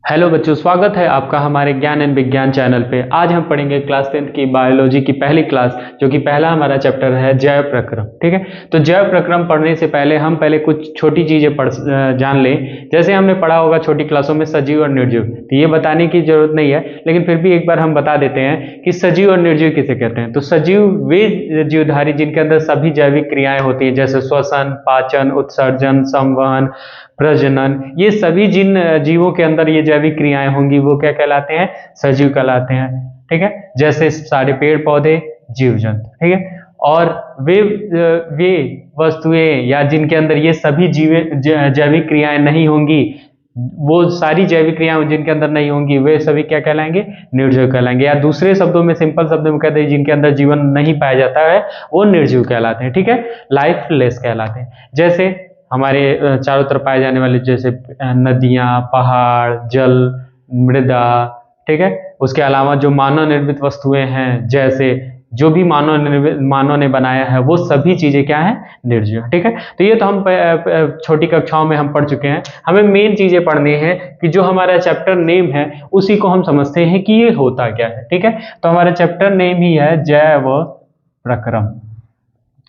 Hello बच्चों, स्वागत है आपका हमारे ज्ञान एंड विज्ञान चैनल पे। आज हम पढ़ेंगे क्लास 10th की बायोलॉजी की पहली क्लास, जो कि पहला हमारा चैप्टर है जैव प्रक्रम। ठीक है, तो जैव प्रक्रम पढ़ने से पहले हम कुछ छोटी चीजें जान लें। जैसे हमने पढ़ा होगा छोटी क्लासों में सजीव और निर्जीव, तो ये बताने की जरूरत नहीं है, लेकिन फिर भी एक बार हम बता देते हैं कि सजीव और निर्जीव किसे कहते हैं। तो सजीव वे जीवधारी जिनके अंदर सभी जैविक क्रियाएं होती हैं, जैसे श्वसन, पाचन, उत्सर्जन, संवहन, प्रजनन। ये सभी जिन जीवों के अंदर ये जैविक क्रियाएं होंगी वो क्या कहलाते हैं? सजीव कहलाते हैं। ठीक है, जैसे सारे पेड़ पौधे, जीव जंतु। ठीक है, और वे वस्तुएं या जिनके अंदर ये सभी जैविक क्रियाएं नहीं होंगी, वो सारी जैविक क्रियाएं जिनके अंदर नहीं होंगी, वे सभी क्या कहलाएंगे? निर्जीव कहलाएंगे। या दूसरे शब्दों में, सिंपल शब्दों में कहते हैं, जिनके अंदर जीवन नहीं पाया जाता है वो निर्जीव कहलाते हैं। ठीक है, लाइफलेस कहलाते हैं। जैसे हमारे चारों तरफ पाए जाने वाले, जैसे नदियां, पहाड़, जल, मृदा। ठीक है, उसके अलावा जो मानव निर्मित वस्तुएं हैं, जैसे जो भी मानव ने बनाया है, वो सभी चीजें क्या है? निर्जीव। ठीक है, तो ये तो हम छोटी कक्षाओं में हम पढ़ चुके हैं। हमें मेन चीजें पढ़नी है कि जो हमारा चैप्टर नेम है उसी को हम समझते हैं कि ये होता क्या है। ठीक है, तो हमारा चैप्टर नेम ही है जैव प्रक्रम।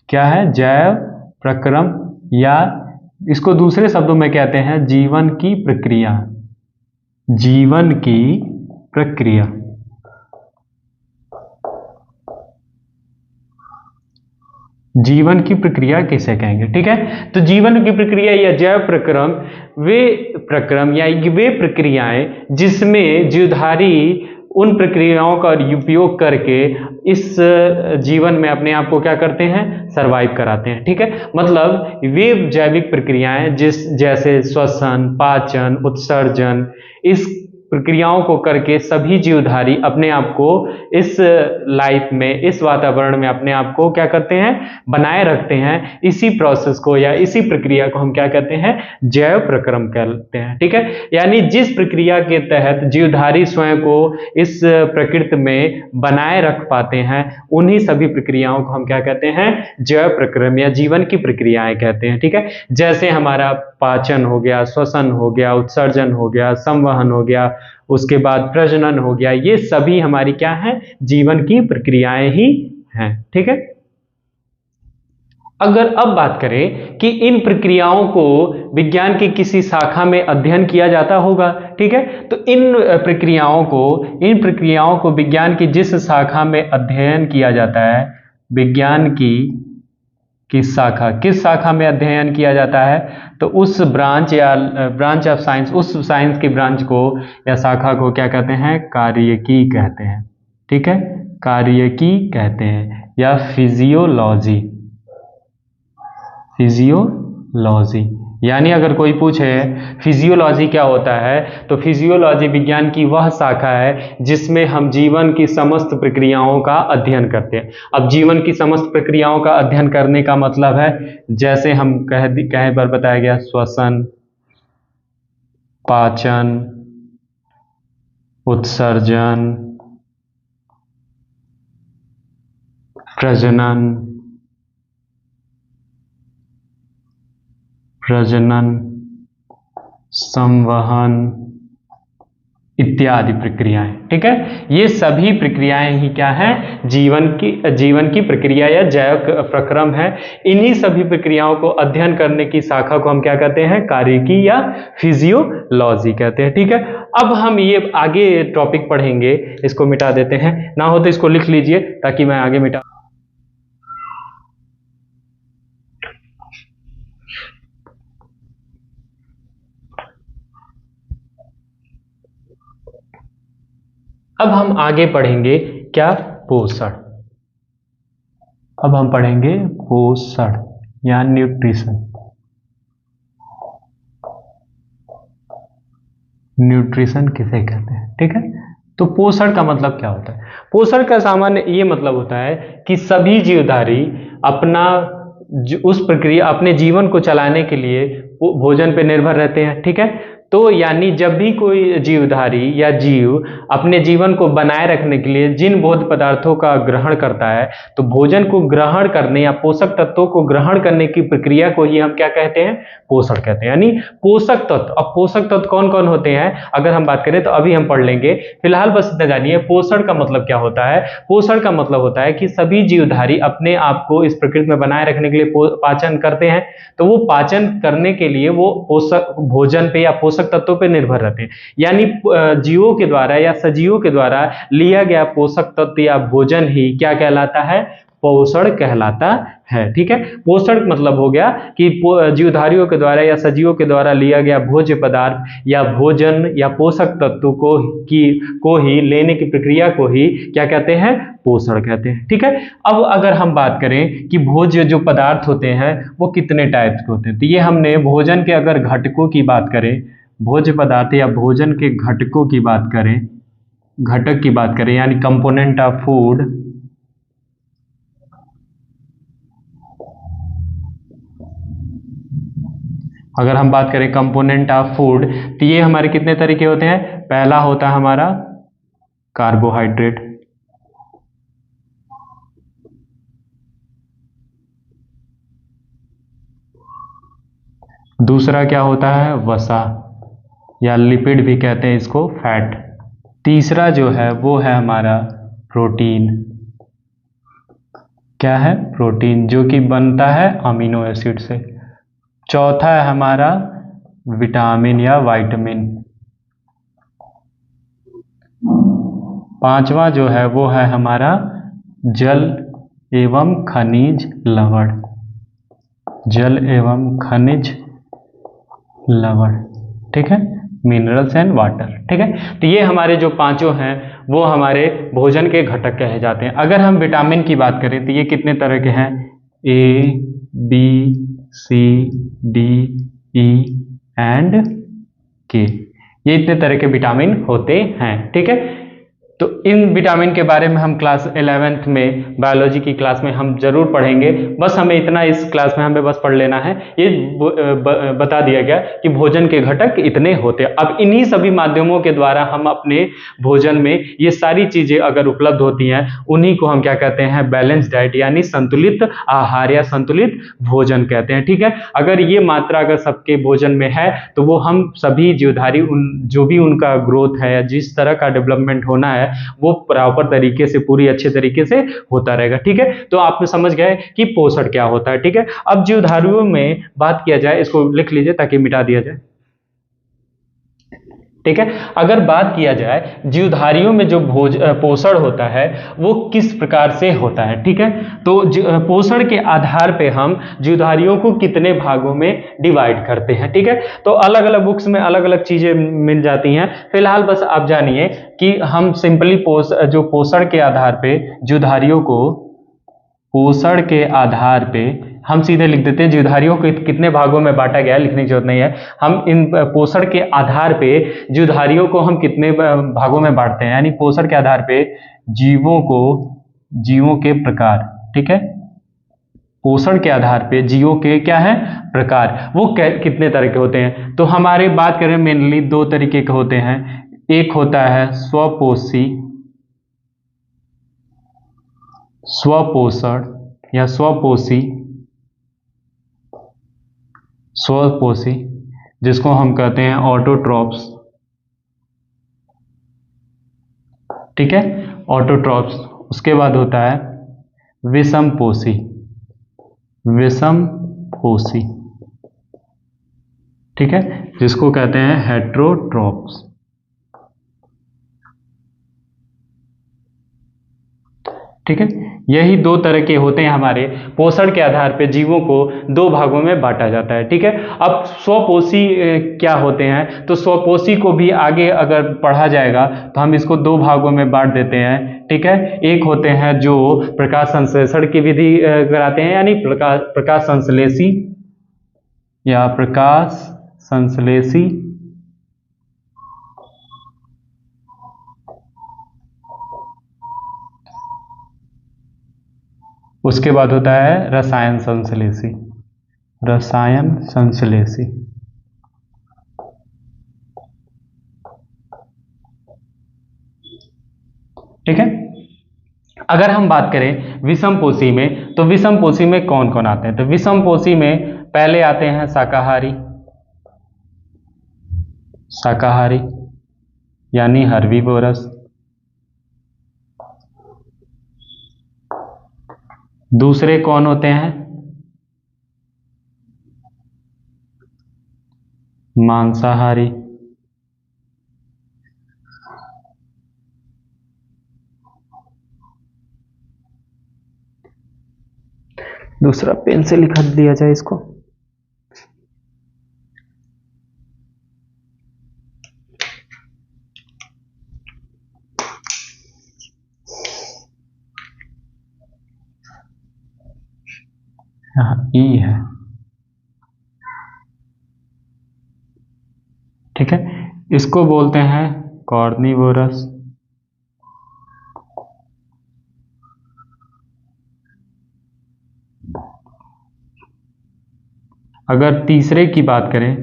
क्या है? जैव प्रक्रम, या इसको दूसरे शब्दों में कहते हैं जीवन की प्रक्रिया। जीवन की प्रक्रिया। जीवन की प्रक्रिया किसे कहेंगे? ठीक है, तो जीवन की प्रक्रिया या जैव प्रक्रम वे प्रक्रियाएं जिसमें जीवधारी उन प्रक्रियाओं का उपयोग करके इस जीवन में अपने आप को क्या करते हैं? सरवाइव कराते हैं। ठीक है, मतलब वे जैविक प्रक्रियाएं जैसे श्वसन, पाचन, उत्सर्जन, इस प्रक्रियाओं को करके सभी जीवधारी अपने आप को इस लाइफ में, इस वातावरण में अपने आप को क्या करते हैं? बनाए रखते हैं। इसी प्रोसेस को या इसी प्रक्रिया को हम क्या कहते हैं? जैव प्रक्रम कहते हैं। ठीक है, यानी जिस प्रक्रिया के तहत जीवधारी स्वयं को इस प्रकृति में बनाए रख पाते हैं, उन्हीं सभी प्रक्रियाओं को हम क्या कहते हैं? जैव प्रक्रम या जीवन की प्रक्रियाएं कहते हैं। ठीक है, जैसे हमारा पाचन हो गया, श्वसन हो गया, उत्सर्जन हो गया, संवहन हो गया, उसके बाद प्रजनन हो गया, ये सभी हमारी क्या है? जीवन की प्रक्रियाएं ही हैं। ठीक है, अगर अब बात करें कि इन प्रक्रियाओं को विज्ञान की किसी शाखा में अध्ययन किया जाता होगा। ठीक है, तो इन प्रक्रियाओं को विज्ञान की जिस शाखा में अध्ययन किया जाता है, विज्ञान की किस शाखा में अध्ययन किया जाता है, तो उस ब्रांच ऑफ साइंस, उस साइंस की ब्रांच को या शाखा को क्या कहते हैं? कार्यकी कहते हैं। ठीक है, कार्यकी कहते हैं, या फिजियोलॉजी। यानी अगर कोई पूछे फिजियोलॉजी क्या होता है, तो फिजियोलॉजी विज्ञान की वह शाखा है जिसमें हम जीवन की समस्त प्रक्रियाओं का अध्ययन करते हैं। अब जीवन की समस्त प्रक्रियाओं का अध्ययन करने का मतलब है, जैसे हम कहीं पर बताया गया, श्वसन, पाचन, उत्सर्जन, प्रजनन, संवहन इत्यादि प्रक्रियाएं। ठीक है, ये सभी प्रक्रियाएं ही क्या है? जीवन की प्रक्रिया या जैव प्रक्रम है। इन्हीं सभी प्रक्रियाओं को अध्ययन करने की शाखा को हम क्या कहते हैं? कार्यकी या फिजियोलॉजी कहते हैं। ठीक है, अब हम ये आगे टॉपिक पढ़ेंगे, इसको मिटा देते हैं, ना हो तो इसको लिख लीजिए ताकि मैं आगे मिटा। अब हम आगे पढ़ेंगे क्या? पोषण। अब हम पढ़ेंगे पोषण या न्यूट्रिशन। न्यूट्रिशन किसे कहते हैं? ठीक है, तो पोषण का मतलब क्या होता है? पोषण का सामान्य ये मतलब होता है कि सभी जीवधारी अपने जीवन को चलाने के लिए भोजन पे निर्भर रहते हैं। ठीक है, तो यानी जब भी कोई जीवधारी या जीव अपने जीवन को बनाए रखने के लिए जिन भोज्य पदार्थों का ग्रहण करता है, तो भोजन को ग्रहण करने या पोषक तत्वों को ग्रहण करने की प्रक्रिया को ही हम क्या कहते हैं, पोषण कहते हैं। यानी पोषक तत्व, अब पोषक तत्व कौन कौन होते हैं अगर हम बात करें तो अभी हम पढ़ लेंगे, फिलहाल बस इतना जानिए पोषण का मतलब क्या होता है। पोषण का मतलब होता है कि सभी जीवधारी अपने आप को इस प्रकृति में बनाए रखने के लिए पाचन करते हैं, तो वो पाचन करने के लिए वो पोषक भोजन पे या पोषक तत्वों पे निर्भर रहते हैं। यानी जीवों के द्वारा या सजीवों के द्वारा लिया गया पोषक तत्व या भोजन ही क्या कहलाता है, पोषण कहलाता है। ठीक है, पोषण मतलब हो गया कि जीवधारियों के द्वारा या सजीवों के द्वारा लिया गया भोज्य पदार्थ या भोजन या पोषक तत्व को ही लेने की प्रक्रिया को ही क्या कहते हैं, पोषण कहते हैं। ठीक है, अब अगर हम बात करें कि भोज्य जो पदार्थ होते हैं वो कितने टाइप के होते हैं, तो ये हमने भोजन के अगर घटकों की बात करें, भोज्य पदार्थ या भोजन के घटकों की बात करें, घटक की बात करें यानी कंपोनेंट ऑफ फूड, अगर हम बात करें कंपोनेंट ऑफ फूड, तो ये हमारे कितने तरीके होते हैं। पहला होता है हमारा कार्बोहाइड्रेट, दूसरा क्या होता है, वसा या लिपिड भी कहते हैं इसको, फैट। तीसरा जो है वो है हमारा प्रोटीन, क्या है, प्रोटीन, जो कि बनता है अमीनो एसिड से। चौथा है हमारा विटामिन या विटामिन। पांचवा जो है वो है हमारा जल एवं खनिज लवण, जल एवं खनिज लवण। ठीक है, मिनरल्स एंड वाटर। ठीक है, तो ये हमारे जो पांचों हैं वो हमारे भोजन के घटक कहे जाते हैं। अगर हम विटामिन की बात करें तो ये कितने तरह के हैं, A B C D E and K, ये इतने तरह के विटामिन होते हैं। ठीक है, तो इन विटामिन के बारे में हम क्लास 11th में बायोलॉजी की क्लास में हम जरूर पढ़ेंगे। बस हमें इतना इस क्लास में हमें बस पढ़ लेना है, ये बता दिया गया कि भोजन के घटक इतने होते हैं। अब इन्हीं सभी माध्यमों के द्वारा हम अपने भोजन में ये सारी चीजें अगर उपलब्ध होती हैं, उन्हीं को हम क्या कहते हैं, बैलेंस डाइट यानी संतुलित आहार या संतुलित भोजन कहते हैं। ठीक है, अगर ये मात्रा अगर सबके भोजन में है तो वो हम सभी जीवधारी जो भी उनका ग्रोथ है, जिस तरह का डेवलपमेंट होना है वो प्रॉपर तरीके से, पूरी अच्छे तरीके से होता रहेगा। ठीक है, तो आप समझ गए कि पोषण क्या होता है। ठीक है, अब जीवधारियों में बात किया जाए, इसको लिख लीजिए ताकि मिटा दिया जाए। ठीक है, अगर बात किया जाए जीवधारियों में जो पोषण होता है वो किस प्रकार से होता है। ठीक है, तो पोषण के आधार पे हम जीवधारियों को कितने भागों में डिवाइड करते हैं। ठीक है, तो अलग अलग बुक्स में अलग अलग चीजें मिल जाती हैं। फिलहाल बस आप जानिए कि हम सिंपली जो पोषण के आधार पे जीवधारियों को, पोषण के आधार पे हम सीधे लिख देते हैं जीवधारियों को कितने भागों में बांटा गया है, लिखने की जरूरत नहीं है। हम इन पोषण के आधार पे जीवधारियों को हम कितने भागों में बांटते हैं, यानी पोषण के आधार पे जीवों के प्रकार। ठीक है, पोषण के आधार पे जीवों के क्या है, प्रकार, वो कितने तरह के होते हैं। तो हमारे बात करें मेनली दो तरीके के होते हैं। एक होता है स्वपोषण या स्वपोषी, जिसको हम कहते हैं ऑटोट्रॉप्स। ठीक है, ऑटोट्रॉप्स। उसके बाद होता है विषमपोषी, ठीक है, जिसको कहते हैं हेट्रोट्रॉप्स। ठीक है, यही दो तरह के होते हैं हमारे। पोषण के आधार पे जीवों को दो भागों में बांटा जाता है। ठीक है, अब स्वपोषी क्या होते हैं, तो स्वपोषी को भी आगे अगर पढ़ा जाएगा तो हम इसको दो भागों में बांट देते हैं। ठीक है, एक होते हैं जो प्रकाश संश्लेषण की विधि कराते हैं, यानी प्रकाश संश्लेषी या प्रकाश संश्लेषी। उसके बाद होता है रसायन संश्लेषी। ठीक है। अगर हम बात करें विषमपोषी में, तो विषमपोषी में कौन कौन आते हैं? तो विषमपोषी में पहले आते हैं शाकाहारी, शाकाहारी यानी हर्बीवोरस। दूसरे कौन होते हैं? मांसाहारी। दूसरा पेन से लिख दिया जाए इसको। हाँ, ई है, ठीक है। इसको बोलते हैं कॉर्निवोरस। अगर तीसरे की बात करें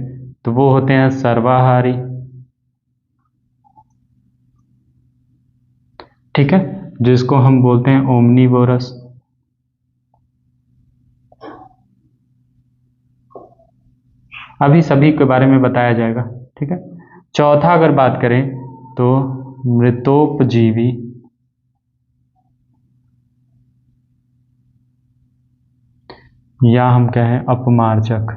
तो वो होते हैं सर्वाहारी, ठीक है, जिसको हम बोलते हैं ओमनीवोरस। अभी सभी के बारे में बताया जाएगा, ठीक है। चौथा अगर बात करें तो मृतोपजीवी, या हम कहें अपमार्जक,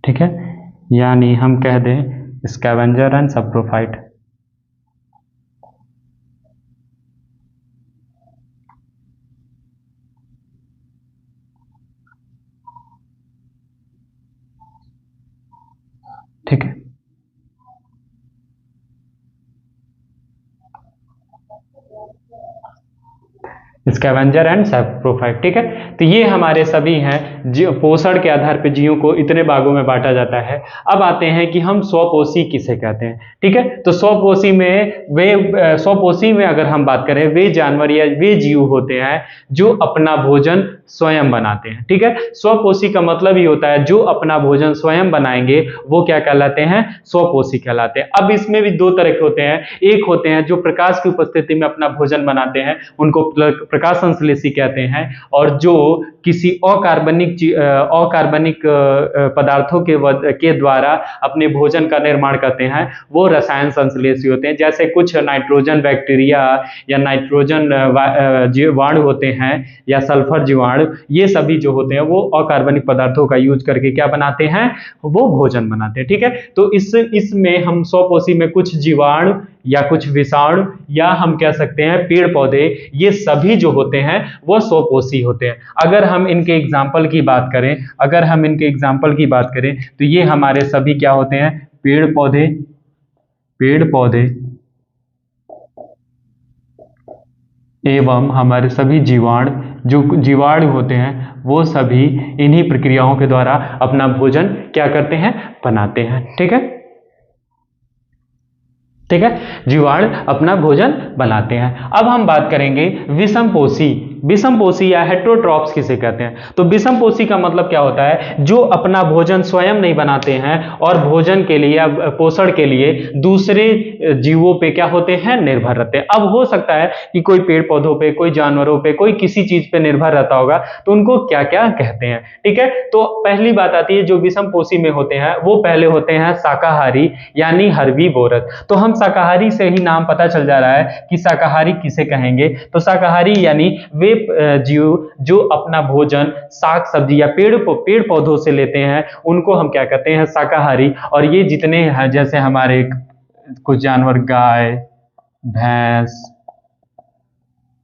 ठीक है, यानी हम कह दें स्कैवेंजर एंड सप्रोफाइट। ठीक है, स्कैवेंजर एंड सैप्रोफाइट, ठीक है। तो ये हमारे सभी हैं जो पोषण के आधार पर जीवों को इतने भागों में बांटा जाता है। अब आते हैं कि हम स्वपोषी किसे कहते हैं, ठीक है। तो स्वपोषी में स्वपोषी में अगर हम बात करें, वे जानवर या वे जीव होते हैं जो अपना भोजन स्वयं बनाते हैं, ठीक है। स्वपोषी का मतलब ही होता है जो अपना भोजन स्वयं बनाएंगे वो क्या कहलाते हैं? स्वपोषी कहलाते हैं। अब इसमें भी दो तरह के होते हैं। एक होते हैं जो प्रकाश की उपस्थिति में अपना भोजन बनाते हैं, उनको प्रकाश संश्लेषी कहते हैं। और जो किसी अकार्बनिक पदार्थों के द्वारा अपने भोजन का निर्माण करते हैं वो रसायन संश्लेषी होते हैं। जैसे कुछ नाइट्रोजन बैक्टीरिया या नाइट्रोजन जीवाणु होते हैं या सल्फर जीवाणु, ये सभी जो होते हैं वो अकार्बनिक पदार्थों का यूज करके क्या बनाते हैं? वो भोजन बनाते हैं, ठीक है। तो इसमें हम स्वपोषी में कुछ जीवाणु या कुछ विषाणु या हम कह सकते हैं पेड़ पौधे, ये सभी जो होते हैं वो स्वपोषी होते हैं। अगर हम इनके एग्जाम्पल की बात करें तो ये हमारे सभी क्या होते हैं? पेड़ पौधे एवं हमारे सभी जीवाणु होते हैं वो सभी इन्हीं प्रक्रियाओं के द्वारा अपना भोजन क्या करते हैं? बनाते हैं, ठीक है, ठीक है। जीवाणु अपना भोजन बनाते हैं। अब हम बात करेंगे विषमपोषी या हेटेरोट्रॉप्स किसे कहते हैं? तो विषमपोषी का मतलब क्या होता है? जो अपना भोजन स्वयं नहीं बनाते हैं और भोजन के लिए या पोषण के लिए दूसरे जीवों पे क्या होते हैं? निर्भर रहते हैं। अब हो सकता है कि कोई पेड़ पौधों पे, कोई जानवरों पे, कोई किसी चीज पे निर्भर रहता होगा, तो उनको क्या क्या कहते हैं, ठीक है। तो पहली बात आती है जो विषमपोषी में होते हैं वो पहले होते हैं शाकाहारी यानी हर्बीवोरस। तो हम शाकाहारी से ही नाम पता चल जा रहा है कि शाकाहारी किसे कहेंगे। तो शाकाहारी यानी वे जीव जो अपना भोजन साग सब्जी या पेड़ पौधों से लेते हैं उनको हम क्या कहते हैं? शाकाहारी। और ये जितने हैं जैसे हमारे कुछ जानवर, गाय, भैंस,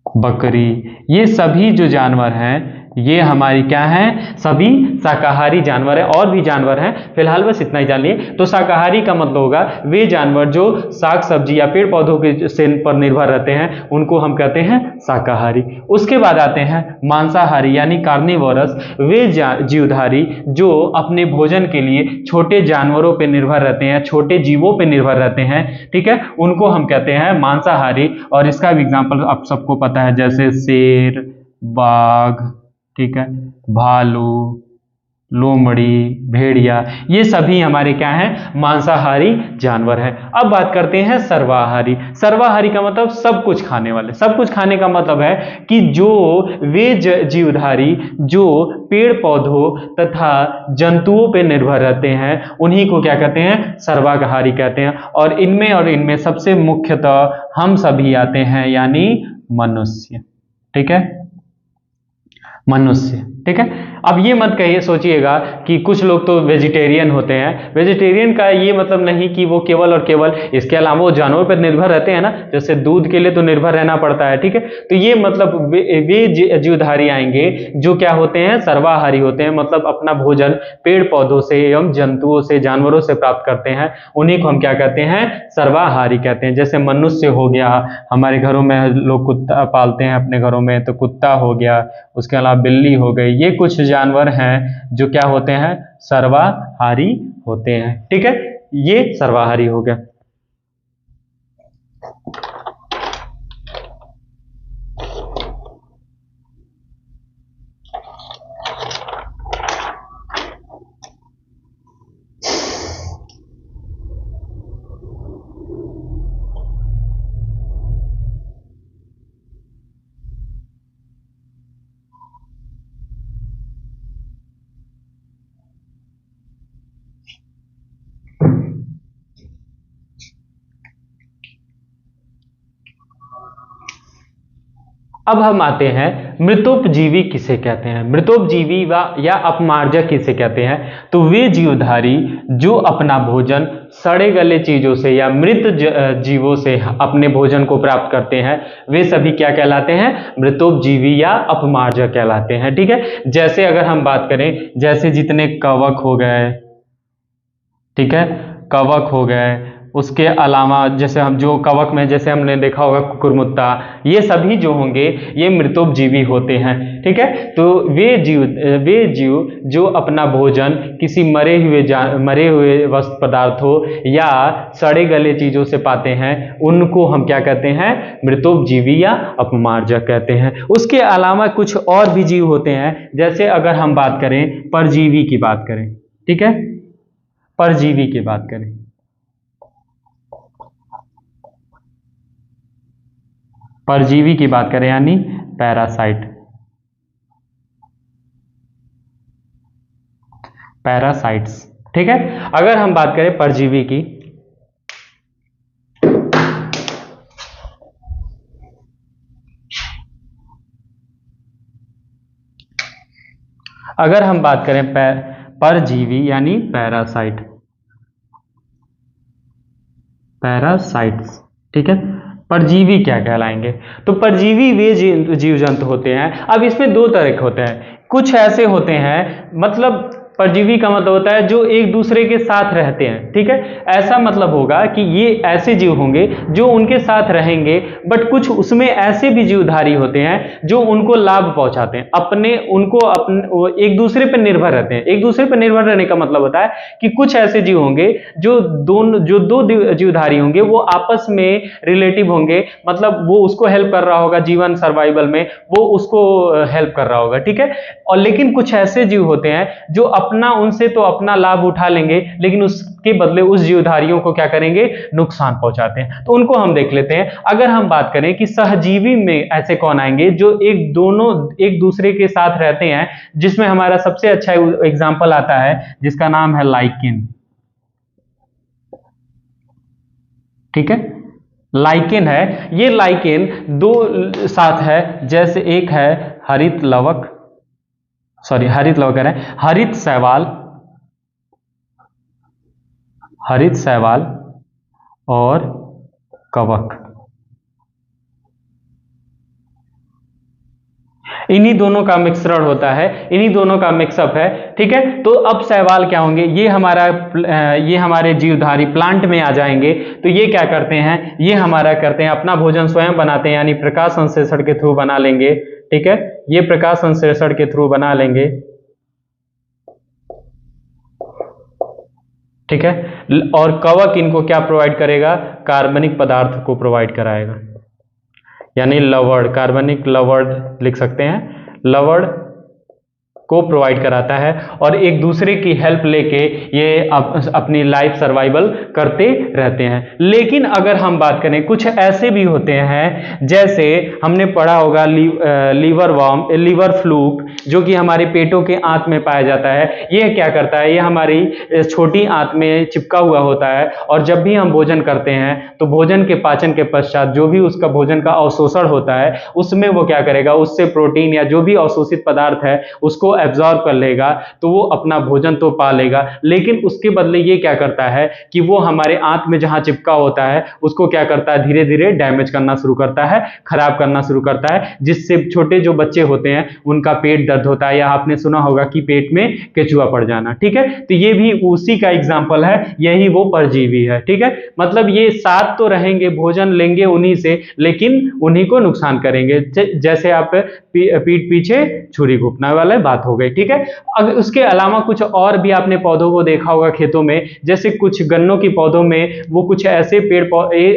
बकरी, ये सभी जो जानवर हैं ये हमारी क्या हैं? सभी शाकाहारी जानवर हैं। और भी जानवर हैं, फिलहाल बस इतना ही जान लिए। तो शाकाहारी का मतलब होगा वे जानवर जो साग सब्जी या पेड़ पौधों के से पर निर्भर रहते हैं उनको हम कहते हैं शाकाहारी। उसके बाद आते हैं मांसाहारी यानी कार्निवोरस। वे जीवधारी जो अपने भोजन के लिए छोटे जानवरों पर निर्भर रहते हैं, छोटे जीवों पर निर्भर रहते हैं, ठीक है, उनको हम कहते हैं मांसाहारी। और इसका भी एग्जाम्पल आप सबको पता है, जैसे शेर, बाघ, ठीक है, भालू, लोमड़ी, भेड़िया, ये सभी हमारे क्या हैं, मांसाहारी जानवर हैं। अब बात करते हैं सर्वाहारी। सर्वाहारी का मतलब सब कुछ खाने वाले। सब कुछ खाने का मतलब है कि जो वे जीवधारी जो पेड़ पौधों तथा जंतुओं पर निर्भर रहते हैं, उन्हीं को क्या कहते हैं, सर्वाहारी कहते हैं। और इनमें सबसे मुख्यतः हम सभी आते हैं, यानी मनुष्य। ठीक है, मनुष्य। ठीक है, अब ये मत कहिए, सोचिएगा कि कुछ लोग तो वेजिटेरियन होते हैं। वेजिटेरियन का ये मतलब नहीं कि वो केवल और केवल इसके अलावा वो जानवर पर निर्भर रहते हैं ना, जैसे दूध के लिए तो निर्भर रहना पड़ता है। ठीक है, तो ये मतलब वे जीवधारी आएंगे जो क्या होते हैं, सर्वाहारी होते हैं, मतलब अपना भोजन पेड़ पौधों से एवं जंतुओं से, जानवरों से प्राप्त करते हैं। उन्हीं को हम क्या कहते हैं, सर्वाहारी कहते हैं। जैसे मनुष्य हो गया, हमारे घरों में लोग कुत्ता पालते हैं अपने घरों में, तो कुत्ता हो गया, उसके अलावा बिल्ली हो गई, ये कुछ जानवर हैं जो क्या होते हैं, सर्वाहारी होते हैं। ठीक है, ये सर्वाहारी हो गया। अब हम आते हैं मृतोपजीवी किसे कहते हैं। मृतोपजीवी या अपमार्जक किसे कहते हैं, तो वे जीवधारी जो अपना भोजन सड़े गले चीजों से या मृत जीवों से अपने भोजन को प्राप्त करते हैं, वे सभी क्या कहलाते हैं, मृतोपजीवी या अपमार्जक कहलाते हैं। ठीक है, जैसे अगर हम बात करें, जैसे जितने कवक हो गए, ठीक है, कवक हो गए, उसके अलावा जैसे हम जो कवक में जैसे हमने देखा होगा कुकुरमुत्ता, ये सभी जो होंगे ये मृतोपजीवी होते हैं। ठीक है, तो वे जीव जो अपना भोजन किसी मरे हुए वस्तु पदार्थों या सड़े गले चीजों से पाते हैं, उनको हम क्या कहते हैं, मृतोपजीवी या अपमार्जक कहते हैं। उसके अलावा कुछ और भी जीव होते हैं, जैसे अगर हम बात करें परजीवी की बात करें, ठीक है, परजीवी की बात करें, परजीवी की बात करें यानी पैरासाइट, पैरासाइट्स। ठीक है, अगर हम बात करें परजीवी की, अगर हम बात करें परजीवी यानी पैरासाइट, पैरासाइट्स। ठीक है, परजीवी क्या कहलाएंगे, तो परजीवी वे जीव जंतु होते हैं। अब इसमें दो तरह के होते हैं, कुछ ऐसे होते हैं, मतलब परजीवी का मतलब होता है जो एक दूसरे के साथ रहते हैं। ठीक है, ऐसा मतलब होगा कि ये ऐसे जीव होंगे जो उनके साथ रहेंगे, बट कुछ उसमें ऐसे भी जीवधारी होते हैं जो उनको लाभ पहुंचाते हैं, एक दूसरे पर निर्भर रहते हैं। एक दूसरे पर निर्भर रहने का मतलब होता है कि कुछ ऐसे जीव होंगे जो दो जीवधारी होंगे, वो आपस में रिलेटिव होंगे, मतलब वो उसको हेल्प कर रहा होगा जीवन सर्वाइवल में, वो उसको हेल्प कर रहा होगा। ठीक है, और लेकिन कुछ ऐसे जीव होते हैं जो उनसे तो अपना लाभ उठा लेंगे, लेकिन उसके बदले उस जीवधारियों को क्या करेंगे, नुकसान पहुंचाते हैं। तो उनको हम देख लेते हैं। अगर हम बात करें कि सहजीवी में ऐसे कौन आएंगे जो एक दूसरे के साथ रहते हैं, जिसमें हमारा सबसे अच्छा एग्जांपल आता है जिसका नाम है लाइकेन। ठीक है, लाइकेन है, ये लाइकेन दो साथ है, जैसे एक है हरित लवक, हरित शैवाल और कवक, इन्हीं दोनों का मिश्रण होता है, इन्हीं दोनों का मिक्सअप है। ठीक है, तो अब शैवाल क्या होंगे, ये हमारे जीवधारी प्लांट में आ जाएंगे। तो ये क्या करते हैं, ये हमारा करते हैं अपना भोजन स्वयं बनाते हैं, यानी प्रकाश संश्लेषण के थ्रू बना लेंगे। ठीक है, ये प्रकाश संश्लेषण के थ्रू बना लेंगे। ठीक है, और कवक इनको क्या प्रोवाइड करेगा, कार्बनिक पदार्थ को प्रोवाइड कराएगा, यानी लवण, कार्बनिक लवण लिख सकते हैं, लवण को प्रोवाइड कराता है और एक दूसरे की हेल्प लेके ये अपनी लाइफ सर्वाइवल करते रहते हैं। लेकिन अगर हम बात करें, कुछ ऐसे भी होते हैं, जैसे हमने पढ़ा होगा लीवर वर्म, लीवर फ्लूक, जो कि हमारे पेटों के आंत में पाया जाता है। ये क्या करता है, ये हमारी छोटी आंत में चिपका हुआ होता है और जब भी हम भोजन करते हैं तो भोजन के पाचन के पश्चात जो भी उसका भोजन का अवशोषण होता है उसमें वो क्या करेगा, उससे प्रोटीन या जो भी अवशोषित पदार्थ है उसको एब्जॉर्ब कर लेगा, तो वो अपना भोजन तो पा लेगा, लेकिन उसके बदले ये क्या करता है कि वो हमारे आंत में जहां चिपका होता है उसको क्या करता है, धीरे धीरे डैमेज करना शुरू करता है, खराब करना शुरू करता है, जिससे छोटे जो बच्चे होते हैं उनका पेट दर्द होता है, या आपने सुना होगा कि पेट में केचुआ पड़ जाना। ठीक है, तो ये भी उसी का एग्जाम्पल है, यही वो परजीवी है। ठीक है, मतलब ये साथ तो रहेंगे, भोजन लेंगे उन्हीं से, लेकिन उन्हीं को नुकसान करेंगे। जैसे आप पीठ पीछे छुरी घुपना वाला बात हो गई। ठीक है, अब उसके अलावा कुछ और भी आपने पौधों को देखा होगा खेतों में, जैसे कुछ गन्नों की पौधों में वो कुछ ऐसे पेड़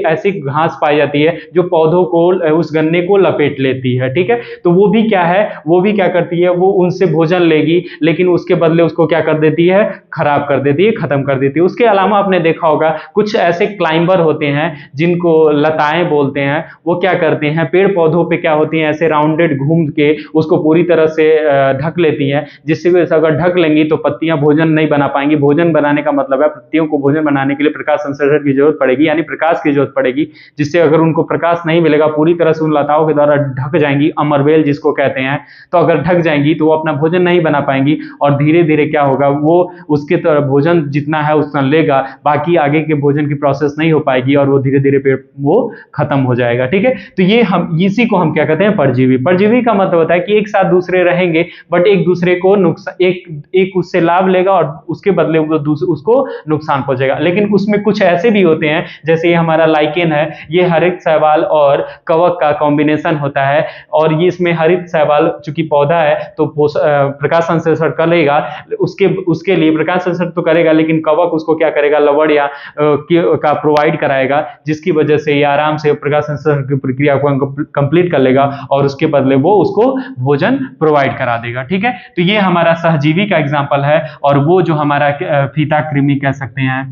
ऐसी घास पाई जाती है जो पौधों को, उस गन्ने को लपेट लेती है। ठीक है, तो वो भी क्या है, वो भी क्या करती है, वो उनसे भोजन लेगी लेकिन उसके बदले उसको क्या कर देती है, खराब कर देती है, खत्म कर देती है। उसके अलावा आपने देखा होगा कुछ ऐसे क्लाइंबर होते हैं जिनको लताएं बोलते हैं, वो क्या करते हैं, पेड़ पौधों पे क्या होती हैं, ऐसे राउंडेड घूम के उसको पूरी तरह से ढक लेती हैं, जिससे अगर ढक लेंगी तो पत्तियां भोजन नहीं बना पाएंगी। भोजन बनाने का मतलब है पत्तियों को भोजन बनाने के लिए प्रकाश संश्लेषण की जरूरत पड़ेगी, यानी प्रकाश की जरूरत पड़ेगी, जिससे अगर उनको प्रकाश नहीं मिलेगा, पूरी तरह से उन लताओं के द्वारा ढक जाएंगी, अमरवेल जिसको कहते हैं, तो अगर ढक जाएंगी तो वो अपना भोजन नहीं बना पाएंगी और धीरे धीरे क्या होगा, वो उसके तरह भोजन जितना है उतना लेगा, बाकी आगे के भोजन की प्रोसेस नहीं हो पाएगी और वो धीरे धीरे पेड़ वो खत्म हो जाएगा। ठीक है, तो ये हम इसी को हम क्या कहते हैं, परजीवी। परजीवी का मतलब होता है कि एक साथ दूसरे रहेंगे बट एक दूसरे को नुकसान, एक उससे लाभ लेगा और उसके बदले वो उसको नुकसान पहुंचेगा। लेकिन उसमें कुछ ऐसे भी होते हैं, जैसे ये हमारा लाइकेन है, ये हरित शैवाल और कवक का कॉम्बिनेशन होता है, और ये इसमें हरित शैवाल चूंकि पौधा है तो प्रकाश संश्लेषण करेगा, उसके लिए प्रकाश संश्लेषण तो करेगा, लेकिन कवक उसको क्या करेगा, लवण या का प्रोवाइड कराएगा, जिसकी वजह से ये आराम से प्रकाश संश्लेषण की प्रक्रिया को कंप्लीट कर लेगा और उसके बदले वो उसको भोजन प्रोवाइड करा देगा। ठीक है, तो ये हमारा सहजीवी का एग्जाम्पल है, और वो जो हमारा फीता कृमि कह सकते हैं,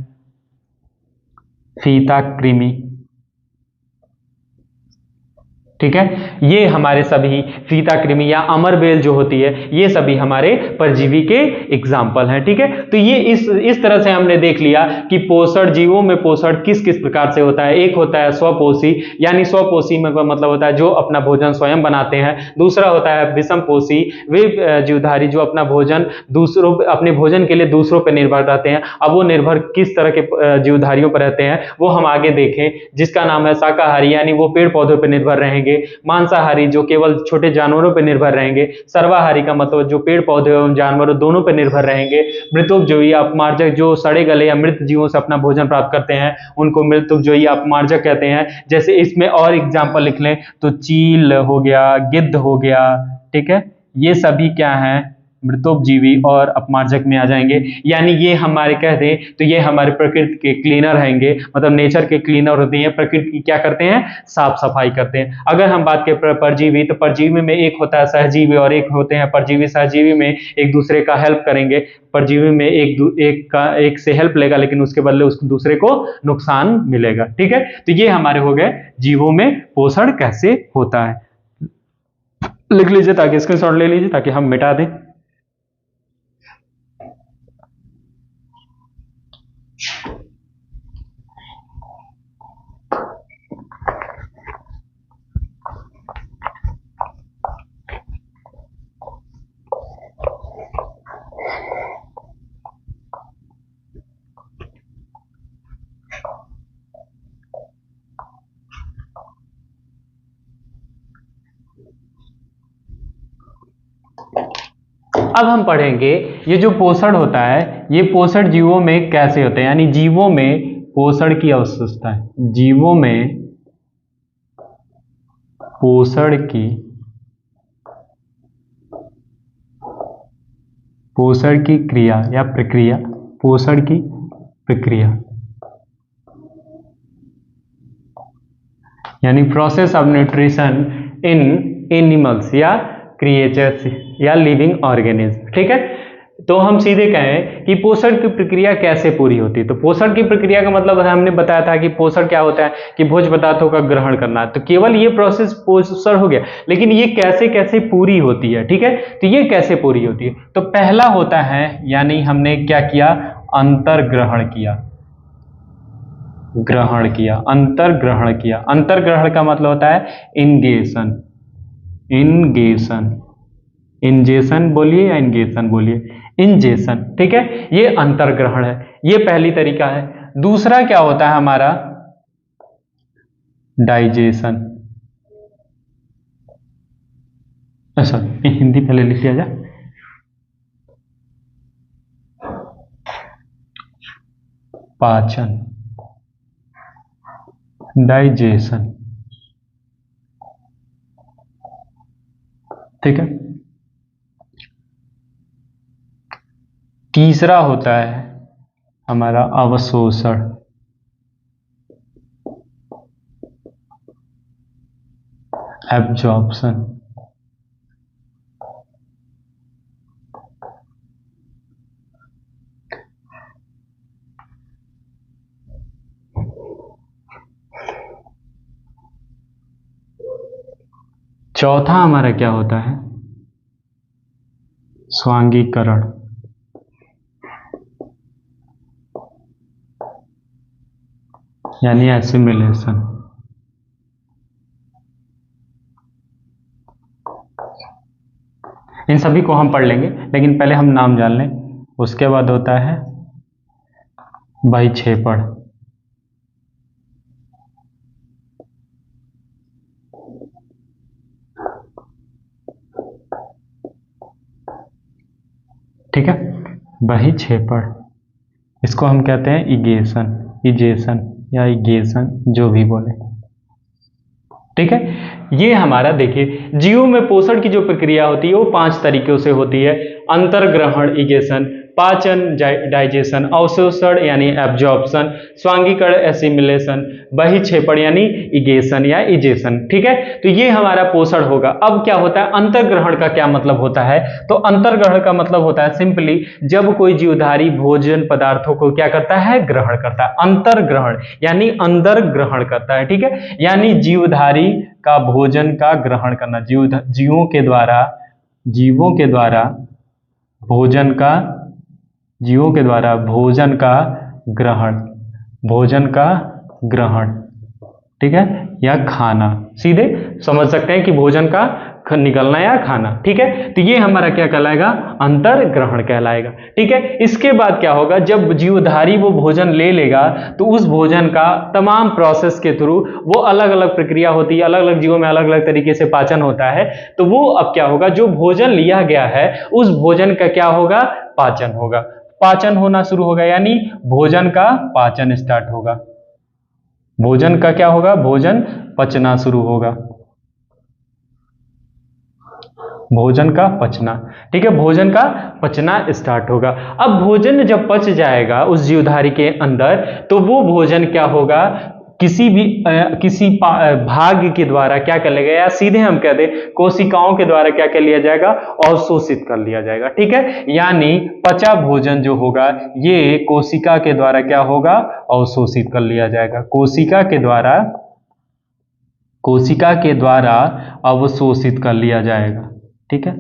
फीता कृमि। ठीक है, ये हमारे सभी फीता कृमि या अमरबेल जो होती है, ये सभी हमारे परजीवी के एग्जाम्पल हैं। ठीक है, तो ये इस तरह से हमने देख लिया कि पोषण, जीवों में पोषण किस किस प्रकार से होता है। एक होता है स्वपोषी, यानी स्वपोषी में मतलब होता है जो अपना भोजन स्वयं बनाते हैं। दूसरा होता है विषमपोषी, वे जीवधारी जो अपना भोजन दूसरों, अपने भोजन के लिए दूसरों पर निर्भर रहते हैं। अब वो निर्भर किस तरह के जीवधारियों पर रहते हैं वो हम आगे देखें, जिसका नाम है शाकाहारी, यानी वो पेड़ पौधों पर निर्भर रहेंगे। मांसाहारी जो केवल छोटे जानवरों पर निर्भर रहेंगे। सर्वाहारी का मतलब जो पेड़ पौधे एवं जानवरों दोनों पर निर्भर रहेंगे। मृतोपजोयी अपमार्जक जो सड़े गले या मृत जीवों से अपना भोजन प्राप्त करते हैं उनको मृतोपजोयी अपमार्जक कहते हैं। जैसे इसमें और एग्जाम्पल लिख लें तो चील हो गया, गिद्ध हो गया। ठीक है, ये सभी क्या है, मृतोपजीवी और अपमार्जक में आ जाएंगे। यानी ये हमारे कह दें तो ये हमारे प्रकृति के क्लीनर रहेंगे, मतलब नेचर के क्लीनर होते हैं, प्रकृति की क्या करते हैं, साफ सफाई करते हैं। अगर हम बात करें परजीवी, तो परजीवी में एक होता है सहजीवी और एक होते हैं परजीवी। सहजीवी में एक दूसरे का हेल्प करेंगे, परजीवी में एक से हेल्प लेगा लेकिन उसके बदले उसको दूसरे को नुकसान मिलेगा। ठीक है, तो ये हमारे हो गए जीवों में पोषण कैसे होता है। लिख लीजिए ताकि स्क्रीनशॉट ले लीजिए ताकि हम मिटा दें। अब हम पढ़ेंगे ये जो पोषण होता है ये पोषण जीवों में कैसे होते हैं, यानी जीवों में पोषण की आवश्यकता है। जीवों में पोषण की क्रिया या प्रक्रिया, पोषण की प्रक्रिया यानी process of nutrition in animals या क्रिएचर्स या लिविंग ऑर्गेनिज्म। ठीक है, तो हम सीधे कहें कि पोषण की प्रक्रिया कैसे पूरी होती है। तो पोषण की प्रक्रिया का मतलब हमने बताया था कि पोषण क्या होता है कि भोज्य पदार्थों का ग्रहण करना। तो केवल ये प्रोसेस पोषण हो गया, लेकिन ये कैसे कैसे पूरी होती है। ठीक है, तो ये कैसे पूरी होती है, तो पहला होता है, यानी हमने क्या किया, अंतर्ग्रहण किया, ग्रहण किया, अंतर्ग्रहण किया। अंतर्ग्रहण का मतलब होता है इंगेशन, इंगेशन, इंजेशन बोलिए या इंगेशन बोलिए, इंजेशन। ठीक है, ये अंतर्ग्रहण है, ये पहली तरीका है। दूसरा क्या होता है हमारा, डाइजेशन। अच्छा, हिंदी पहले लिख लिया जाए। पाचन, डाइजेशन। ठीक है, तीसरा होता है हमारा अवशोषण, एब्जॉर्प्शन। चौथा हमारा क्या होता है, स्वांगीकरण, यानी एसिमिलेशन। इन सभी को हम पढ़ लेंगे, लेकिन पहले हम नाम जान लें। उसके बाद होता है बहिक्षेपण, ठीक है, बहिक्षेपण। इसको हम कहते हैं इगेशन, इजेशन या इगेशन, जो भी बोले। ठीक है, ये हमारा देखिए, जीवों में पोषण की जो प्रक्रिया होती है वो 5 तरीकों से होती है। अंतर्ग्रहण इगेशन, पाचन डाइजेशन, अवशोषण यानी एब्जॉर्प्शन, स्वांगीकरण एसिमिलेशन, बहिक्षेपण यानी इगेशन या इजेशन। ठीक है, तो ये हमारा पोषण होगा। अब क्या होता है, अंतर्ग्रहण का क्या मतलब होता है, तो अंतर्ग्रहण का मतलब होता है सिंपली जब कोई जीवधारी भोजन पदार्थों को क्या करता है, ग्रहण करता है। अंतर्ग्रहण यानी अंदर ग्रहण करता है। ठीक है, यानी जीवधारी का भोजन का ग्रहण करना, जीवों के द्वारा भोजन का, जीवों के द्वारा भोजन का ग्रहण, भोजन का ग्रहण। ठीक है, या खाना, सीधे समझ सकते हैं कि भोजन का निकलना या खाना। ठीक है, तो ये हमारा क्या कहलाएगा, अंतर्ग्रहण कहलाएगा। ठीक है, इसके बाद क्या होगा, जब जीवधारी वो भोजन ले लेगा तो उस भोजन का तमाम प्रोसेस के थ्रू, वो अलग अलग प्रक्रिया होती है, अलग अलग जीवों में अलग अलग तरीके से पाचन होता है। तो वो अब क्या होगा, जो भोजन लिया गया है उस भोजन का क्या होगा, पाचन होगा, पाचन होना शुरू होगा, यानी भोजन का पाचन स्टार्ट होगा। भोजन का क्या होगा, भोजन पचना शुरू होगा, भोजन का पचना। ठीक है, भोजन का पचना स्टार्ट होगा। अब भोजन जब पच जाएगा उस जीवधारी के अंदर, तो वो भोजन क्या होगा, किसी भाग के द्वारा क्या कर लिया, या सीधे हम कह दें कोशिकाओं के द्वारा क्या कर लिया जाएगा, अवशोषित कर लिया जाएगा। ठीक है, यानी पचा भोजन जो होगा ये कोशिका के द्वारा क्या होगा, अवशोषित कर लिया जाएगा। कोशिका के द्वारा अवशोषित कर लिया जाएगा। ठीक है,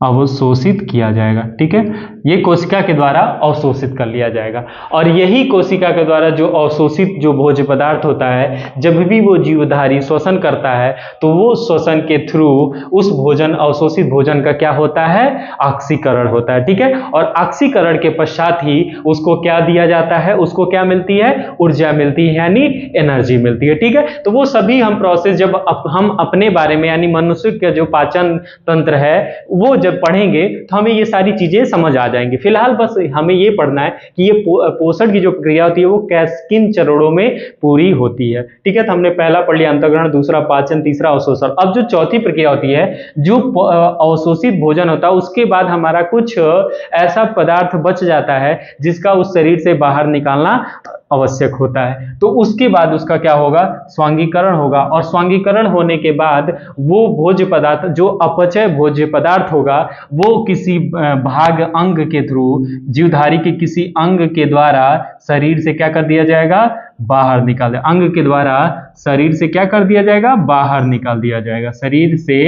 अवशोषित किया जाएगा। ठीक है, ये कोशिका के द्वारा अवशोषित कर लिया जाएगा। और यही कोशिका के द्वारा जो अवशोषित जो भोज्य पदार्थ होता है, जब भी वो जीवधारी श्वसन करता है तो वो श्वसन के थ्रू उस भोजन, अवशोषित भोजन का क्या होता है, ऑक्सीकरण होता है। ठीक है, और ऑक्सीकरण के पश्चात ही उसको क्या दिया जाता है, उसको क्या मिलती है, ऊर्जा मिलती है, यानी एनर्जी मिलती है। ठीक है, तो वो सभी हम प्रोसेस जब हम अपने बारे में, यानी मनुष्य का जो पाचन तंत्र है वो जब पढ़ेंगे तो हमें ये सारी चीजें समझ आ जाएंगी। फिलहाल बस हमें ये पढ़ना है कि ये पोषण की जो प्रक्रिया होती है वो किन चरणों में पूरी होती है। ठीक है, तो हमने पहला पढ़ लिया अंतर्ग्रहण, दूसरा पाचन, तीसरा अवशोषण। अब जो चौथी प्रक्रिया होती है, जो अवशोषित भोजन होता है उसके बाद हमारा कुछ ऐसा पदार्थ बच जाता है जिसका उस शरीर से बाहर निकालना आवश्यक होता है। तो उसके बाद उसका क्या होगा, स्वांगीकरण होगा, और स्वांगीकरण होने के बाद वो भोज्य पदार्थ, जो अपचय भोज्य पदार्थ होगा, वो किसी भाग अंग के थ्रू, जीवधारी के किसी अंग के द्वारा शरीर से क्या कर दिया जाएगा, बाहर निकाल दिया, अंग के द्वारा शरीर से क्या कर दिया जाएगा, बाहर निकाल दिया जाएगा, शरीर से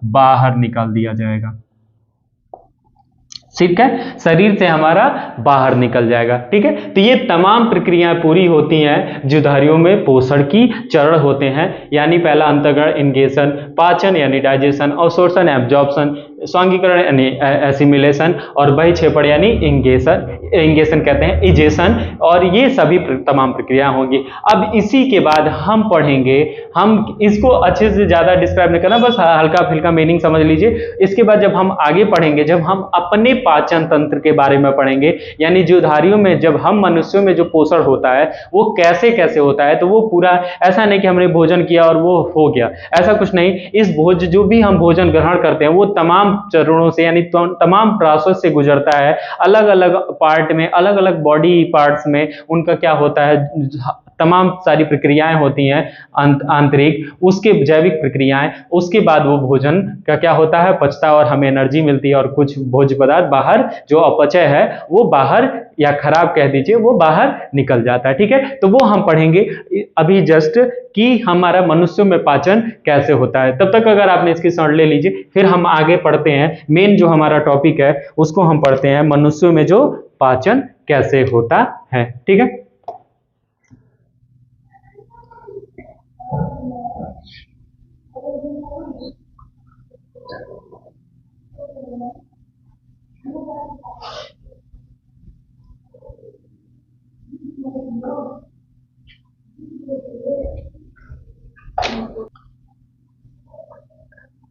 बाहर निकाल दिया जाएगा। ठीक है, शरीर से हमारा बाहर निकल जाएगा। ठीक है, तो ये तमाम प्रक्रियाएं पूरी होती हैं जीवधारियों में पोषण की चरण होते हैं, यानी पहला अंतःकरण इंगेशन, पाचन यानी डाइजेशन, अवशोषण एब्जॉर्प्शन, स्वांगीकरण यानी एसिमिलेशन, और बहिक्षेपण यानी इंगेशन कहते हैं इजेशन, और ये सभी तमाम प्रक्रियाएं होंगी। अब इसी के बाद हम पढ़ेंगे, हम इसको अच्छे से ज्यादा डिस्क्राइब नहीं करना, बस हल्का फुल्का मीनिंग समझ लीजिए। इसके बाद जब हम आगे पढ़ेंगे, जब हम अपने पाचन तंत्र के बारे में पढ़ेंगे, यानी जीवधारियों में जब हम मनुष्यों में जो पोषण होता है वो कैसे कैसे होता है, तो वो पूरा ऐसा नहीं कि हमने भोजन किया और वो हो गया, ऐसा कुछ नहीं। इस जो भी हम भोजन ग्रहण करते हैं वो तमाम चरणों से, यानी तमाम प्रोसेस से गुजरता है। अलग अलग पार्ट में, अलग अलग बॉडी पार्ट्स में उनका क्या होता है, तमाम सारी प्रक्रियाएं होती हैं आंतरिक, उसके जैविक प्रक्रियाएं, उसके बाद वो भोजन का क्या होता है, पचता है और हमें एनर्जी मिलती है, और कुछ भोज्य पदार्थ बाहर, जो अपचय है वो बाहर, या खराब कह दीजिए, वो बाहर निकल जाता है। ठीक है, तो वो हम पढ़ेंगे अभी जस्ट कि हमारा मनुष्यों में पाचन कैसे होता है। तब तक अगर आपने इसकी समझ ले लीजिए, फिर हम आगे पढ़ते हैं, मेन जो हमारा टॉपिक है उसको हम पढ़ते हैं, मनुष्यों में जो पाचन कैसे होता है। ठीक है,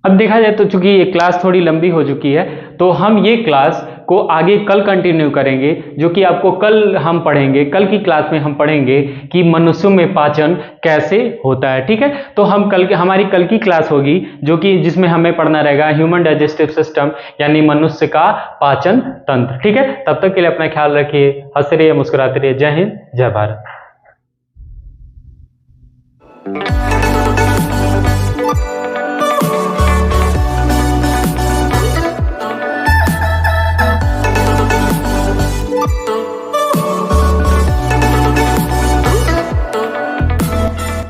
अब देखा जाए तो चूंकि ये क्लास थोड़ी लंबी हो चुकी है, तो हम ये क्लास को आगे कल कंटिन्यू करेंगे, जो कि आपको कल हम पढ़ेंगे, कल की क्लास में हम पढ़ेंगे कि मनुष्यों में पाचन कैसे होता है। ठीक है, तो हम हमारी कल की क्लास होगी, जो कि जिसमें हमें पढ़ना रहेगा ह्यूमन डाइजेस्टिव सिस्टम, यानी मनुष्य का पाचन तंत्र। ठीक है, तब तक के लिए अपना ख्याल रखिए, हंसते रहिए, मुस्कुराते रहिए। जय हिंद, जय भारत।